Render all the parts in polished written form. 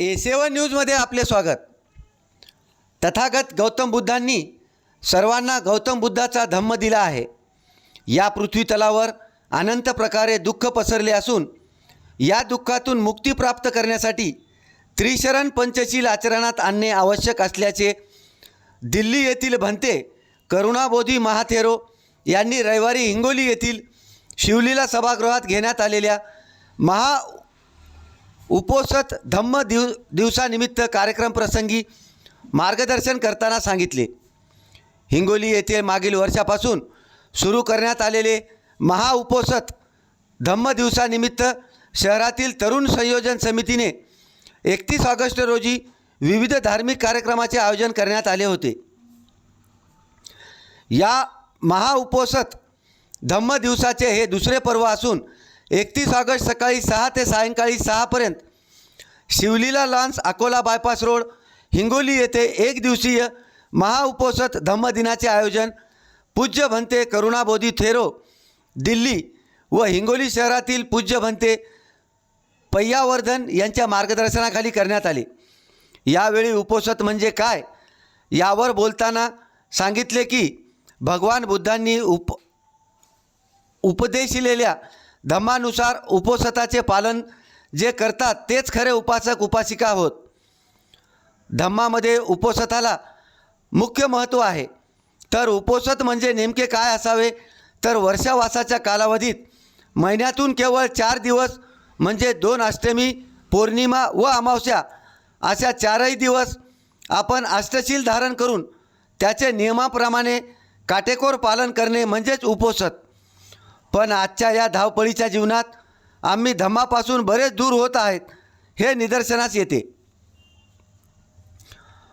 A7 न्यूजमध्ये आपले स्वागत। तथागत गौतम बुद्धांनी सर्वांना गौतम बुद्धाचा धम्म दिला आहे। या पृथ्वी तलावर अनंत प्रकारे दुःख पसरले असून या दुःखातून मुक्ती प्राप्त करण्यासाठी त्रिशरण पंचशील आचरणात आणणे आवश्यक असल्याचे दिल्ली येथील भंते करुणाबोधी महाथेरो यांनी रविवारी हिंगोली येथील शिवलीला सभागृहात घेण्यात आलेल्या महा उपोषित धम्म दिवसानिमित्त कार्यक्रम प्रसंगी मार्गदर्शन करताना सांगितले। हिंगोली येथे मागील वर्षापासून सुरू करण्यात आलेले महा उपोषित धम्म दिवसानिमित्त शहरातील तरुण संयोजन समितीने 31 ऑगस्ट रोजी विविध धार्मिक कार्यक्रमाचे आयोजन करण्यात आले होते। या महा उपोषित धम्म दिवसाचे हे दुसरे पर्व असून 31 ऑगस्ट सकाळी 6 ते सायंकाळी 6 पर्यंत Shivlila lawns Akola bypass road Hingoli येथे एक दिवसीय महा उपोषित धम्म दिनाचे आयोजन पूज्य भंते करुणाबोधी थेरो दिल्ली व हिंगोली शहरातील पूज्य भंते पय्यावर्धन यांच्या मार्गदर्शनाखाली करण्यात आले। यावेळी उपोषित म्हणजे काय यावर बोलताना सांगितले की भगवान बुद्धांनी उपदेशिलेल्या धम्मानुसार उपोषिताचे पालन जे करतात तेच खरे उपासक उपासिका होत। धम्मामध्ये उपोषिताला मुख्य महत्त्व आहे। तर उपोषित म्हणजे नेमके काय असावे तर वर्षावासाच्या कालावधीत महिन्यातून केवळ 4 दिवस म्हणजे 2 अष्टमी पौर्णिमा व अमावस्या अशा 4ही दिवस आपण अष्टशील धारण करून त्याचे नियमाप्रमाणे काटेकोर पालन करणे म्हणजेच उपोषित। पण आजच्या या धावपळीच्या जीवनात आम्ही धम्मापासून बरेच दूर होत आहेत हे निदर्शनास येते।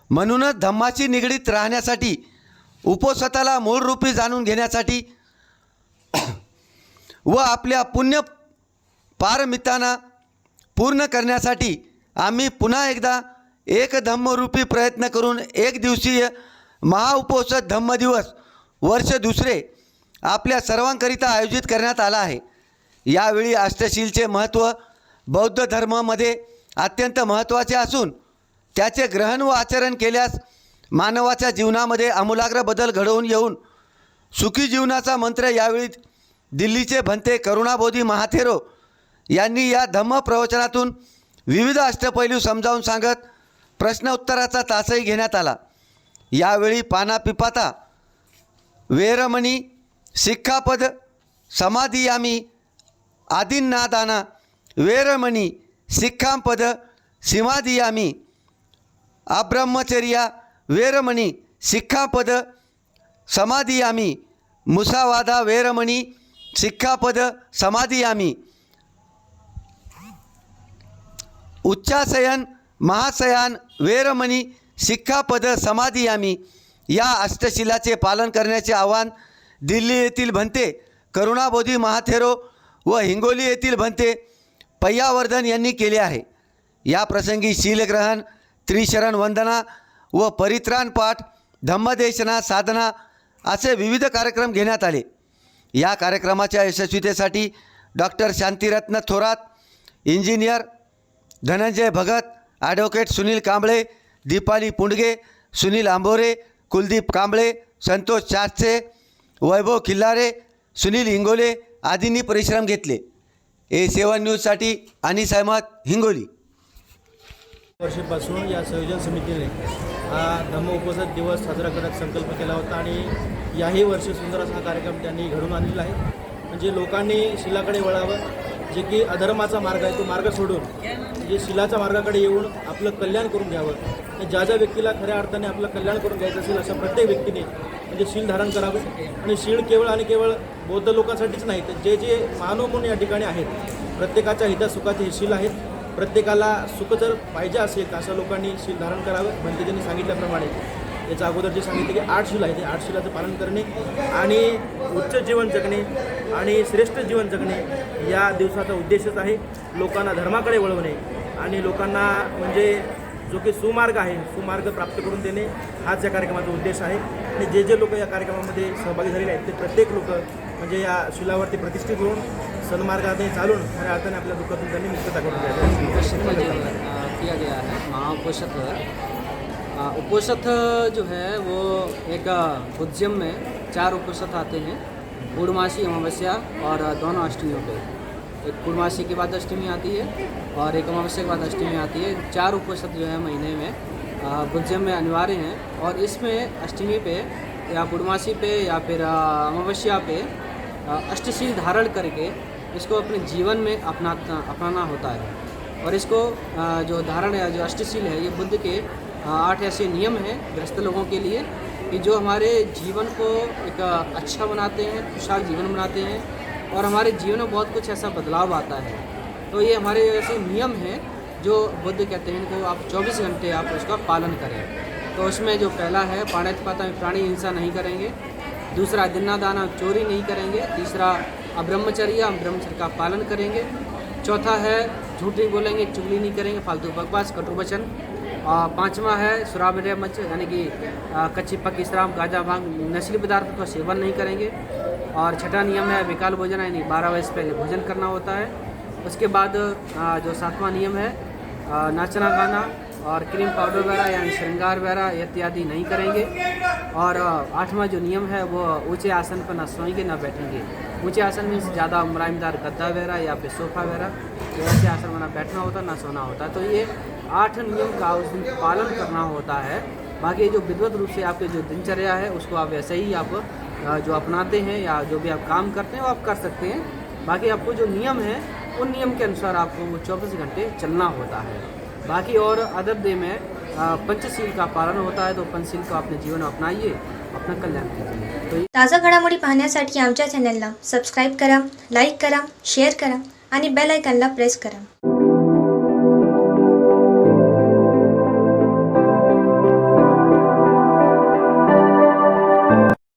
म्हणूनच धम्माशी निगडीत राहण्यासाठी उपोषिताला मूळरूपी जाणून घेण्यासाठी व आपल्या पुण्य पारमितांना पूर्ण करण्यासाठी आम्ही पुन्हा एकदा एक धम्मरूपी प्रयत्न करून एक दिवसीय महाउपोषित धम्म दिवस वर्ष दुसरे आपल्या सर्वांकरिता आयोजित करण्यात आला आहे। यावेळी अष्टशीलचे महत्त्व बौद्ध धर्मामध्ये अत्यंत महत्त्वाचे असून त्याचे ग्रहण व आचरण केल्यास मानवाच्या जीवनामध्ये आमूलाग्र बदल घडवून येऊन सुखी जीवनाचा मंत्र यावेळी दिल्लीचे भंते करुणाबोधी महाथेरो यांनी या धम्म प्रवचनातून विविध अष्टपैलू समजावून सांगत प्रश्न उत्तराचा तासही घेण्यात आला। यावेळी पानापिपाता वेरमणी सिक्खापद समाधियामी आदिन्नादाना वेरमणी सिक्खापद समाधियामी अब्रह्मचर्या वेरमणी सिक्खापद समाधियामी मुसावादा वेरमणी सिक्खापद समाधियामी उच्चासयन महासयान वेरमणी सिक्खापद समाधियामी या अष्टशिलाचे पालन करण्याचे आवाहन दिल्ली येथील भंते करुणाबोधी महाथेरो व हिंगोली येथील भंते पय्यावर्धन यांनी केले आहे। या प्रसंगी शीलग्रहण त्रिशरण वंदना व परित्राण पाठ धम्मदेशना साधना असे विविध कार्यक्रम घेण्यात आले। या कार्यक्रमाच्या यशस्वीतेसाठी doctor Shantiratna Thorat, engineer Dhananjay Bhagat, advocate Sunil Kamble, Deepali Pundge, Sunil Ambore, Kuldeep Kamble, Santosh Chache, Vaibhav Khillare, Sunil Ingole आदींनी परिश्रम घेतले। A7 न्यूजसाठी अनिस अहमद, हिंगोली। वर्षापासून या संयोजन समितीने हा धम्म उपोषित दिवस साजरा करण्याचा संकल्प केला होता आणि याही वर्षी सुंदर असा कार्यक्रम त्यांनी घडवून आणलेला आहे। म्हणजे लोकांनी शिलाकडे वळावं, जे की अधर्माचा मार्ग आहे तो मार्ग सोडून जे शिलाच्या मार्गाकडे येऊन आपलं कल्याण करून घ्यावं। आणि ज्या ज्या व्यक्तीला खऱ्या अर्थाने आपलं कल्याण करून घ्यायचं असेल अशा प्रत्येक व्यक्तीने म्हणजे शील धारण करावे। आणि शील केवळ आणि केवळ बौद्ध लोकांसाठीच नाही तर जे जे मानव म्हणून या ठिकाणी आहेत प्रत्येकाच्या हितासुखाचे हे शील आहेत। प्रत्येकाला सुख जर पाहिजे असेल तर अशा लोकांनी शील धारण करावं। भंतेजींनी सांगितल्याप्रमाणे याच्या अगोदर जे सांगितले की 8 शील आहे ते 8 शिलाचं पालन करणे आणि उच्च जीवन जगणे आणि श्रेष्ठ जीवन जगणे या दिवसाचा उद्देशच आहे। लोकांना धर्माकडे वळवणे आणि लोकांना म्हणजे जो की सुमार्ग आहे सुमार्ग प्राप्त करून देणे हाच या कार्यक्रमाचा उद्देश आहे। आणि जे जे लोक या कार्यक्रमामध्ये सहभागी झालेले आहेत ते प्रत्येक लोक म्हणजे या शिलावरती प्रतिष्ठित होऊन सन्मार्गाने चालून खऱ्या अर्थाने आपल्या दुःखातून त्यांनी मुक्तता करून द्यावी। किया गया है महाउपोषथ। उपोषथ जो है वो एक बुद्धिज्म में 4 उपोषथ आते हैं, पूर्णमासी, अमावस्या और दोनों अष्टमियों पे। एक पूर्णमासी के बाद अष्टमी आती है और एक अमावस्या के बाद अष्टमी आती है। 4 उपोषथ जो है महीने में बुद्धिज्म में अनिवार्य हैं और इसमें अष्टमी पे या पूर्णमासी पे या फिर अमावस्या पे अष्टशील धारण करके इसको अपने जीवन में अपनाना होता है। और इसको जो धारण है, जो अष्टशील है, ये बुद्ध के 8 ऐसे नियम हैं गृहस्थ लोगों के लिए कि जो हमारे जीवन को एक अच्छा बनाते हैं, खुशहाल जीवन बनाते हैं और हमारे जीवन में बहुत कुछ ऐसा बदलाव आता है। तो ये हमारे ऐसे नियम हैं जो बुद्ध कहते हैं, इनको आप 24 घंटे आप उसका पालन करें। तो उसमें जो पहला है, पाणिपाता में प्राणी हिंसा नहीं करेंगे। दूसरा, दिन्ना दाना, चोरी नहीं करेंगे। तीसरा, ब्रह्मचर्य, हम ब्रह्मचर्य का पालन करेंगे। चौथा है, झूठ नहीं बोलेंगे, चुगली नहीं करेंगे, फालतू बकवास, कटु वचन। और 5वां है, शराब मच, यानी कि कच्ची पक्की शराब, गांजा, भांग, नशीले पदार्थ का सेवन नहीं करेंगे। और छठा नियम है विकाल भोजन, यानी 12 बजे से पहले भोजन करना होता है। उसके बाद जो 7वां नियम है, नाचना गाना और क्रीम पाउडर वगैरह यानी श्रृंगार वगैरह इत्यादि नहीं करेंगे। और 8वां जो नियम है वो ऊंचे आसन पर ना सोएंगे ना बैठेंगे। ऊंचे आसन में ज़्यादा मुलायमदार गद्दा वगैरह या फिर सोफ़ा वगैरह, तो ऐसे आसन में ना बैठना होता ना सोना होता। तो ये 8 नियम का उस दिन पालन करना होता है। बाकी जो विधिवत रूप से आपके जो दिनचर्या है उसको आप वैसे ही आप जो अपनाते हैं या जो भी आप काम करते हैं वो आप कर सकते हैं। बाकी आपको जो नियम है उन नियम के अनुसार आपको वो 24 घंटे चलना होता है। बाकी और अदर डे में पंचशील का पालन होता है, तो पंचशील को अपने जीवन में अपनाइए, अपना कल्याण कीजिए। तो ताज़ा घडामोडी पाहण्यासाठी आमच्या चॅनलला सबस्क्राईब करा, लाईक करा, शेअर करा आणि बेल आयकॉनला प्रेस करा।